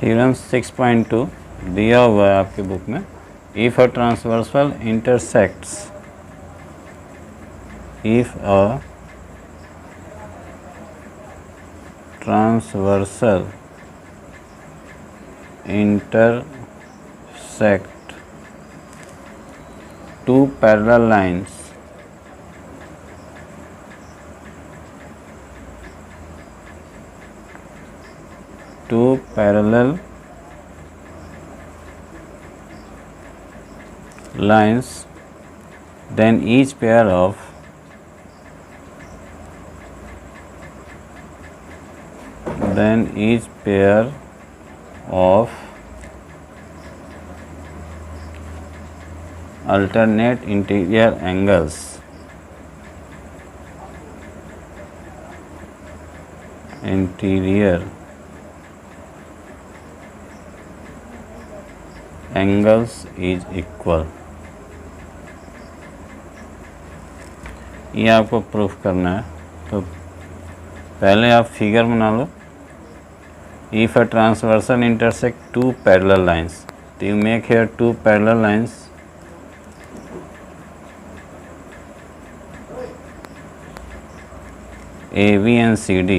Theorem 6.2 दिया हुआ है आपके बुक में। If a transversal intersects, if a transversal intersect two parallel lines, then each pair of alternate interior angles is equal। ये आपको proof करना है। तो पहले आप फिगर बना लो। If a transversal intersect two parallel lines, तो you make here two parallel lines, AB and CD,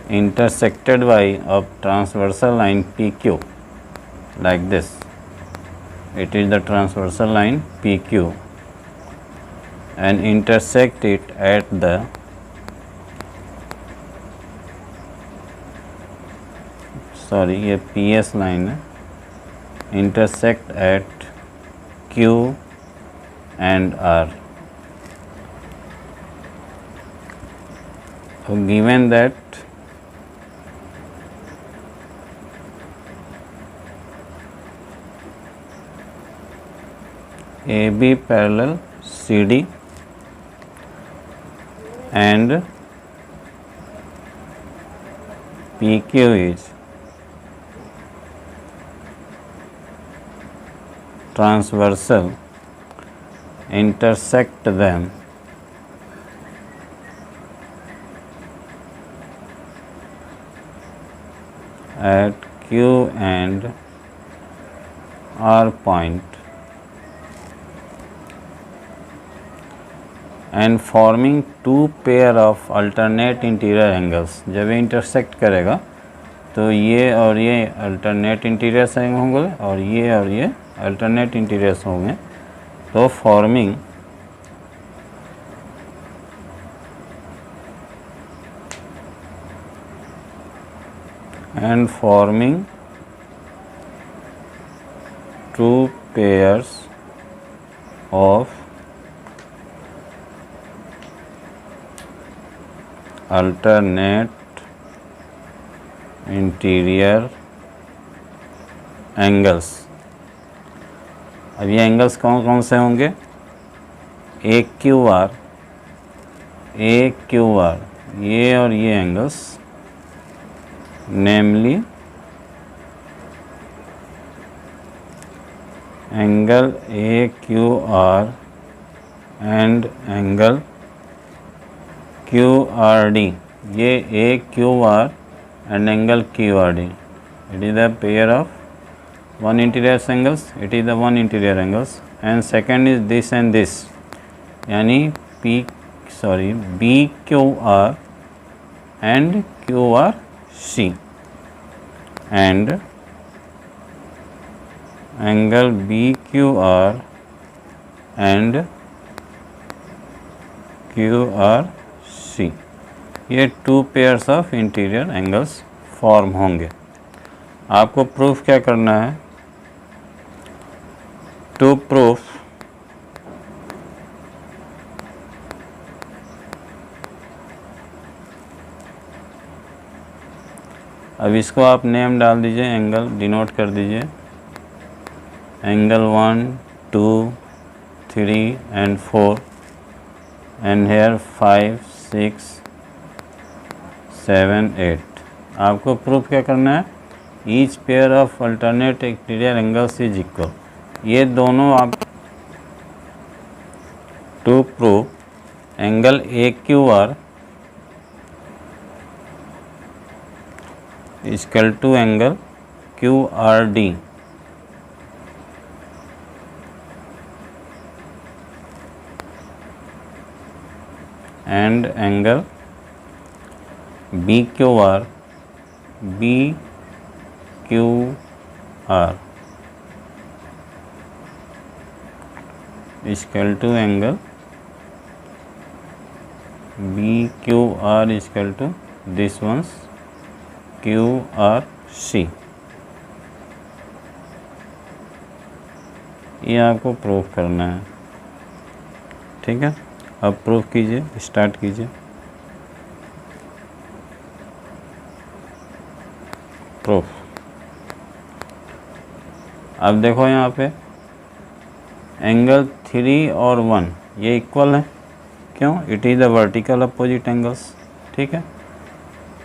intersected by a transversal line PQ, like this. It is the transversal line PQ, and intersect it at the ये PS line है, intersect at Q and R। So given that AB parallel CD and PQ is transversal, intersect them at Q and R point and forming two pair of alternate interior angles। जब ये intersect करेगा तो ये और ये alternate interiors होंगे और ये अल्टरनेट इंटीरियर्स होंगे। तो forming two pairs of alternate interior angles. अब ये एंगल्स कौन कौन से होंगे? AQR, ये और ये angles, namely angle AQR and angle QRD। ये AQR and angle QRD, it is the pair of one interior angles, it is the one interior angles, and second is this and this, यानी BQR and QRC and angle BQR and QRC। ये to pairs of interior angles form होंगे। आपको proof क्या करना है? To proof अब इसको आप नेम डाल दीजिए, एंगल डिनोट कर दीजिए, एंगल 1 2 3 and 4 and here 5 6 7 8। आपको प्रूफ क्या करना है? Each pair of alternate interior angles is equal. ये दोनों आप to prove angle AQR equal to angle QRD and angle BQR is equal to angle BQR is equal to this one's QRC। ये आपको proof करना है, ठीक है। अब प्रूफ कीजिए, स्टार्ट कीजिए। प्रूफ। अब देखो यहाँ पे एंगल 3 और 1 ये इक्वल है, क्यों? It is the vertical opposite angles, ठीक है।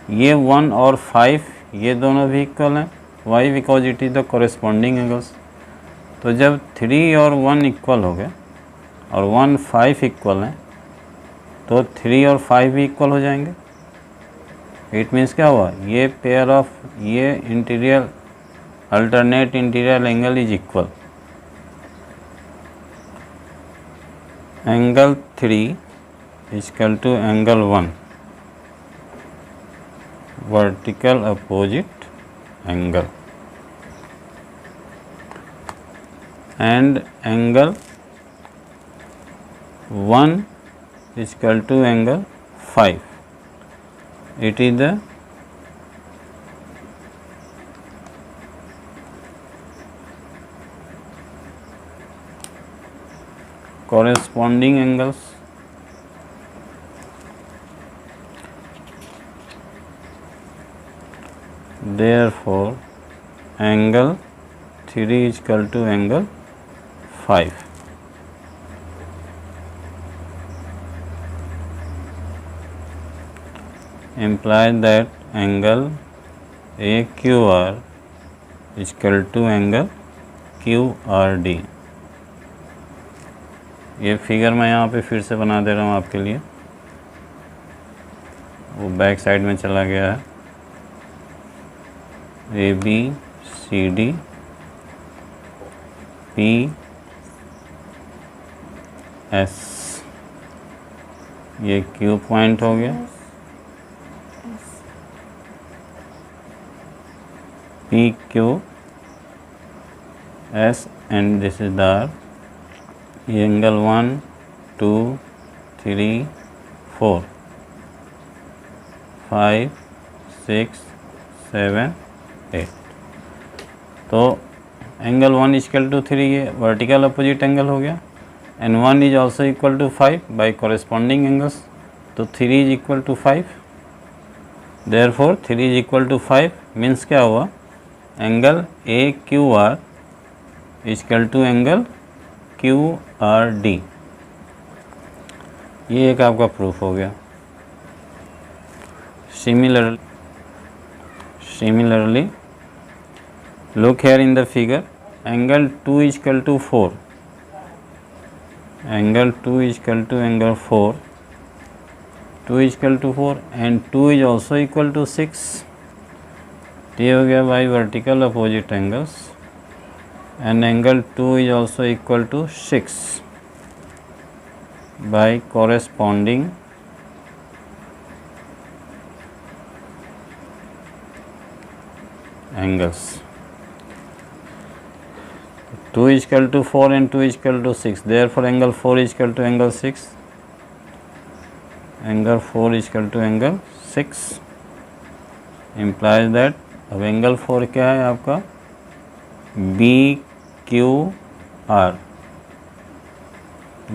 ये 1 और 5 ये दोनों भी इक्वल हैं, why? Because it is the corresponding angles. तो जब 3 और 1 इक्वल हो गए और 1 5 इक्वल हैं, तो 3 और 5 भी इक्वल हो जाएंगे। इट मीन्स क्या हुआ? ये पेयर ऑफ ये interior alternate interior angle is equal. Angle 3 is equal to angle 1 vertical opposite angle, and angle 1 is equal to angle 5. It is the corresponding angles. Therefore, angle 3 is equal to angle 5. Implies that angle AQR is equal to angle QRD। ये figure मैं यहाँ पे फिर से बना दे रहा हूँ आपके लिए, वो बैक साइड में चला गया है। ABCD PS, ये Q पॉइंट हो गया, PQS and this is the R। ये एंगल 1 2 3 4 5 6 7 8। तो एंगल 1 इक्वल टू 3 ये वर्टिकल अपोजिट एंगल हो गया, and 1 is also equal to 5 by corresponding angles. तो 3 is equal to 5, therefore 3 is equal to 5 means क्या हुआ? Angle AQR equal to angle QRD। ये एक आपका प्रूफ हो गया। Similarly, look here in the figure, angle 2 is equal to 4. Angle 2 is equal to angle 4. 2 is equal to 4 and 2 is also equal to 6. ये हो गया by vertical opposite angles, and angle 2 is also equal to 6 by corresponding angles. 2 is equal to 4 and 2 is equal to 6, therefore angle 4 is equal to angle 6, angle 4 is equal to angle 6, implies that अब angle 4 क्या है आपका? BQR,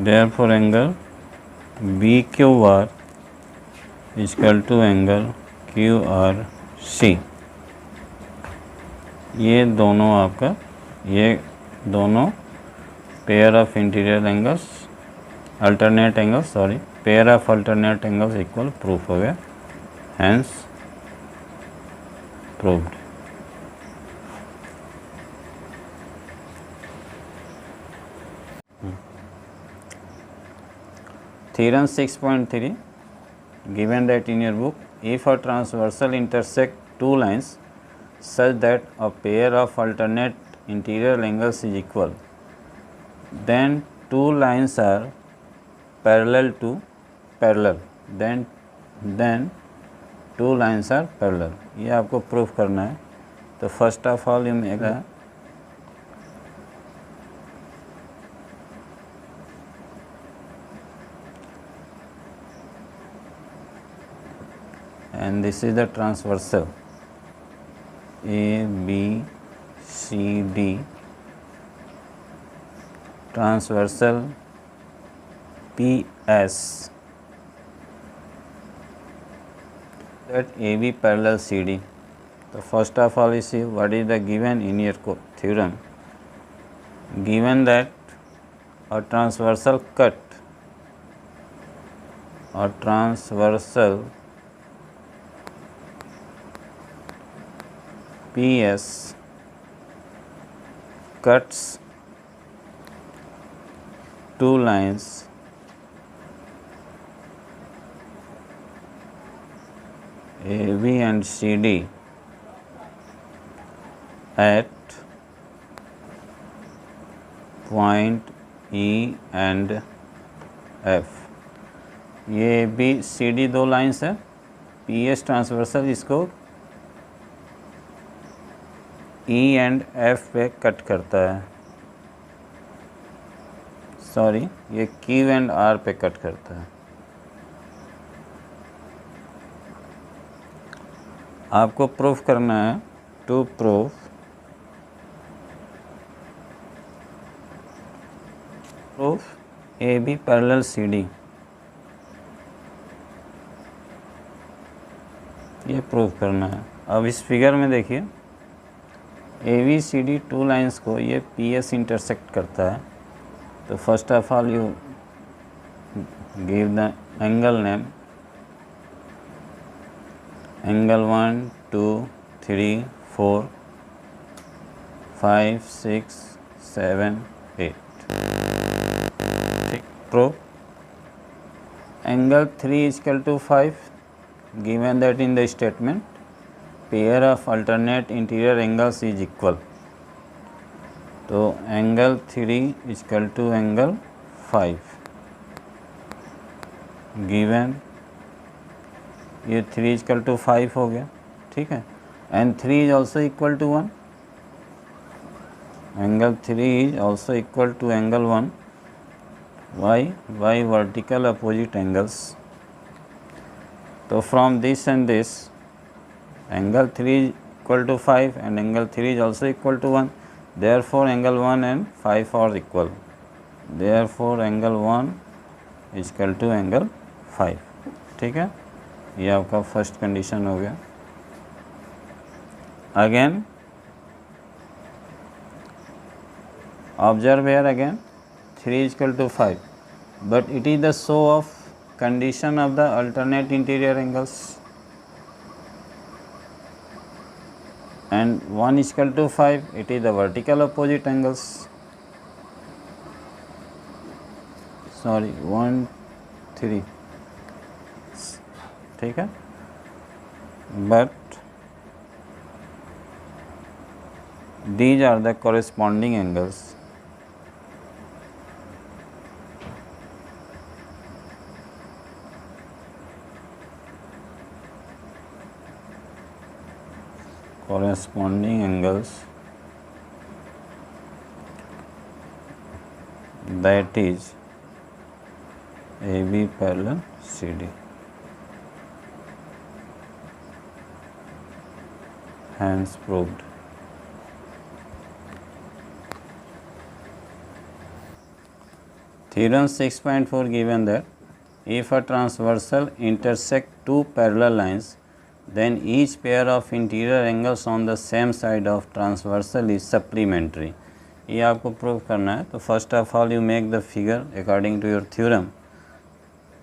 therefore angle BQR is equal to angle QRC। ये दोनों आपका, ये दोनों pair of interior angles alternate angles pair of alternate angles equal proof हो गया, hence proved. Theorem 6.3, given that in your book, if a transversal intersect two lines such that a pair of alternate interior angles is equal, then two lines are parallel to parallel, then two lines are parallel. ये आपको proof करना है. तो first of all you make and this is the transversal A, B, C, D, transversal PS, that AB parallel CD. So first of all you see what is the given in your theorem. Given that a transversal cut or transversal PS cuts two lines AB and CD at point E and F. ये B C D दो lines है, P S transversal इसको E and F पे cut करता है, sorry ये Q and R पे cut करता है. आपको प्रूफ करना है. To proof A B parallel C D, ये प्रूफ करना है. अब इस फिगर में देखिए A B C D two lines को ये पी एस इंटरसेक्ट करता है. तो first of all you give the angle name, angle 1 2 3 4 5 6 7 8. ठीक, प्रूफ. Angle 3 equal to 5, given that in the statement pair of alternate interior angles is equal. तो angle 3 equal to angle 5 given, ये 3 equal to 5 हो गया. ठीक है, and 3 is also equal to 1. Angle 3 is also equal to angle 1. Why vertical opposite angles. तो from this and this angle 3 is equal to 5 and angle 3 is also equal to 1. Therefore angle 1 and 5 are equal. Therefore angle 1 is equal to angle 5. ठीक है, ये आपका first condition हो गया. Again observe here again 3 is equal to 5, but it is the show of condition of the alternate interior angles. And 1 is equal to 5, it is the vertical opposite angles. Sorry 1 3. ठीक है, but these are the corresponding angles. Corresponding angles, that is AB parallel CD. Hence proved. Theorem 6.4 given that if a transversal intersect two parallel lines, then each pair of interior angles on the same side of transversal is supplementary. ये आपको prove करना है. तो first of all you make the figure according to your theorem.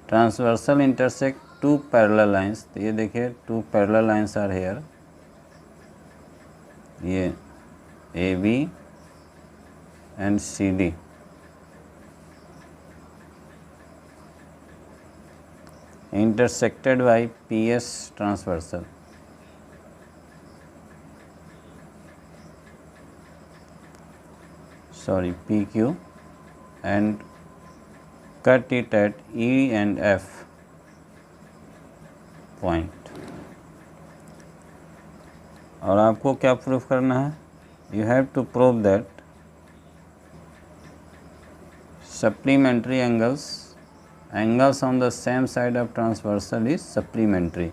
Transversal intersect two parallel lines. तो ये देखिए two parallel lines are here, ये A B and C D. intersected by PS transversal. Sorry, PQ, and cut it at E and F point. और आपको क्या proof करना है? You have to prove that supplementary angles on the same side of transversal is supplementary,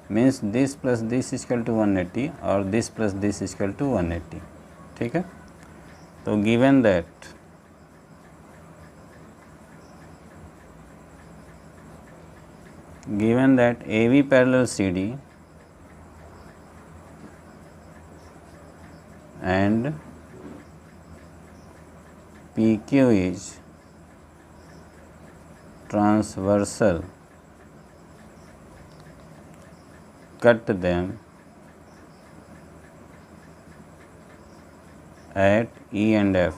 means this plus this is equal to 180 or this plus this is equal to 180. ठीक है, तो given that AV parallel CD and PQ is transversal, cut them at E and F.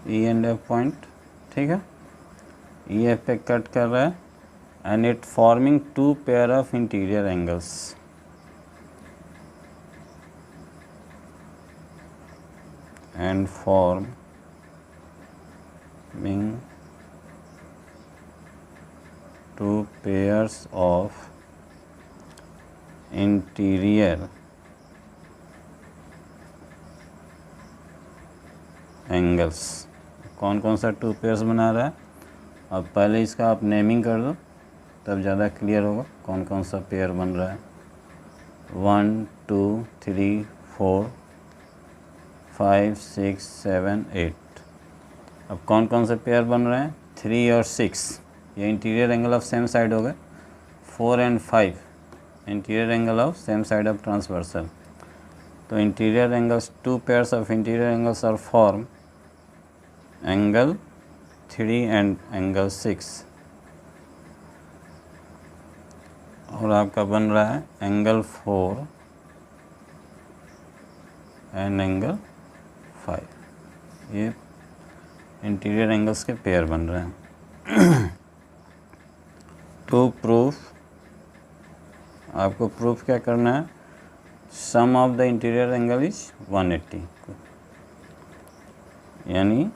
E and F point, ठीक है, E F पे cut कर रहा है and it forming two pair of interior angles. And forming two pairs of interior angles. कौन कौन सा two pairs बना रहा है? अब पहले इसका आप नेमिंग कर दो, तब ज़्यादा क्लियर होगा कौन कौन सा पेयर बन रहा है. 1 2 3 4 5 6 7 8. अब कौन कौन से पेयर बन रहे हैं? 3 और 6 ये interior angle of same side हो गए. 4 and 5 interior angle of same side of transversal. तो interior angles, two pairs of interior angles are form angle 3 and angle 6. और आपका बन रहा है एंगल 4 एंड एंगल 5. ये इंटीरियर एंगल्स के पेयर बन रहे हैं. टू प्रूफ, आपको प्रूफ क्या करना है? Sum of the interior angle is 180, यानी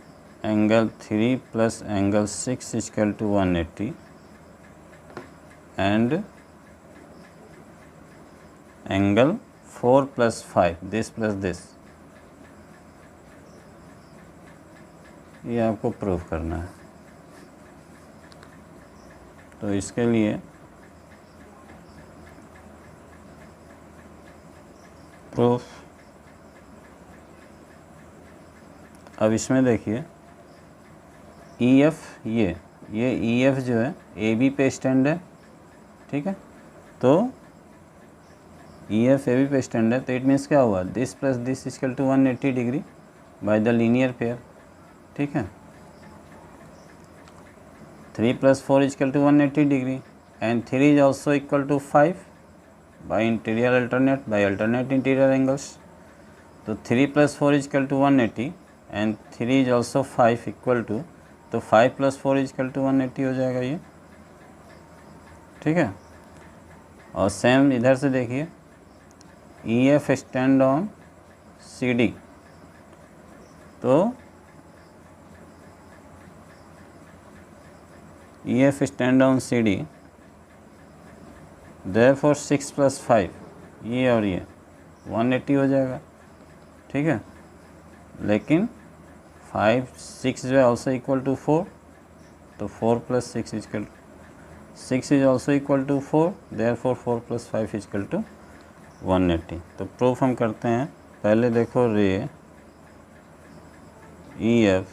angle 3 plus angle 6 is equal to 180 and angle 4 plus 5 this plus this, ये आपको प्रूफ करना है. तो इसके लिए प्रूफ, अब इसमें देखिए EF, ये EF जो है AB पे स्टैंड है, ठीक है. तो EF AB पे स्टैंड है, तो इट मीन्स क्या हुआ? This plus this is equal to 180 degree by the linear pair, ठीक है. 3 plus 4 is equal to 180 degree and 3 is also equal to 5 by alternate interior angles. तो 3 plus 4 is equal to 180 and 3 is also 5 equal to, तो 5 plus 4 is equal to 180 हो जाएगा ये, ठीक है. और सेम इधर से देखिए EF स्टैंड ऑन CD, तो EF stand on CD, therefore 6 plus 5 ये और ये 180 हो जाएगा, ठीक है. लेकिन 5 6 जो है also equal to 4, तो 4 plus 6 is equal, 6 is also equal to 4, therefore 4 plus 5 is equal to 180. तो प्रूफ हम करते हैं. पहले देखो रे EF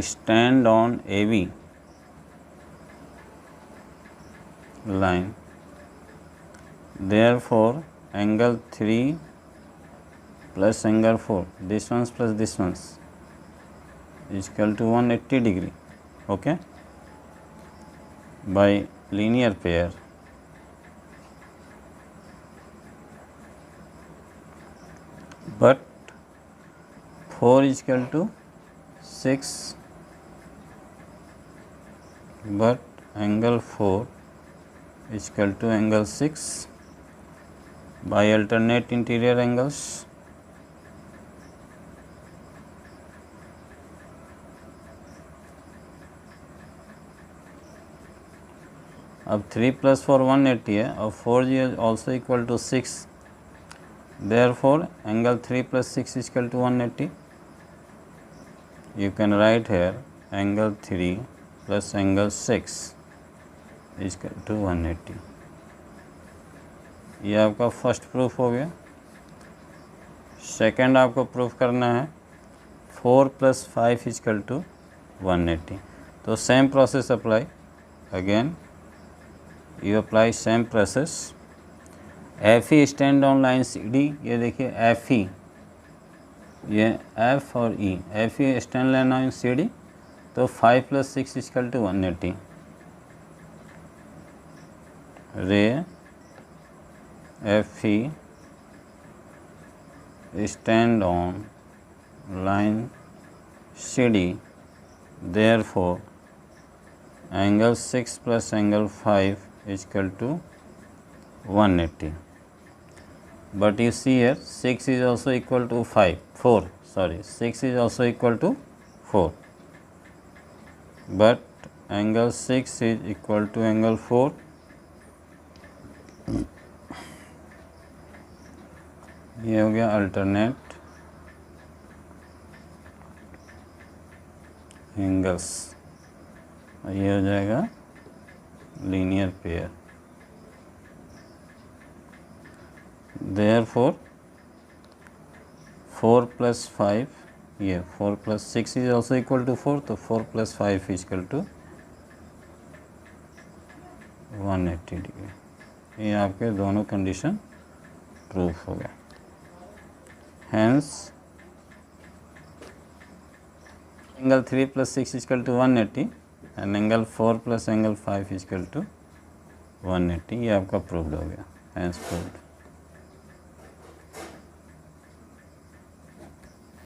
stand on AB line, therefore angle 3 plus angle 4, this ones plus this ones is equal to 180 degree, okay, by linear pair. But 4 is equal to 6 but angle 4 is equal to angle 6 by alternate interior angles. अब 3 + 4 180 है और 4 is also equal to 6. Therefore, angle 3 + 6 is equal to 180. You can write here angle 3 plus angle 6 is equal to 180. ये आपका first proof हो गया। Second आपको proof करना है 4 + 5 is equal to 180. तो same process apply. Again you apply same process. F E stand on line C D, ये देखिए एफ ई, ये एफ और E, F E stand line on C D, तो 5 + 6 is equal to 180. Ray F E stand on line CD, therefore angle 6 plus angle 5 is equal to 180. But you see here 6 is also equal to 4, sorry, 6 is also equal to 4, but angle 6 is equal to angle 4. ये हो गया alternate angles, ये हो जाएगा linear pair. Therefore 4 + 5, ये 4 + 6 is also equal to 4, तो 4 + 5 is equal to 180 degree. ये आपके दोनों कंडीशन प्रूफ हो गया। Hence, angle 3 + 6 is equal to 180 and angle 4 + angle 5 is equal to 180. ये आपका प्रूव्ड हो गया। Hence proved.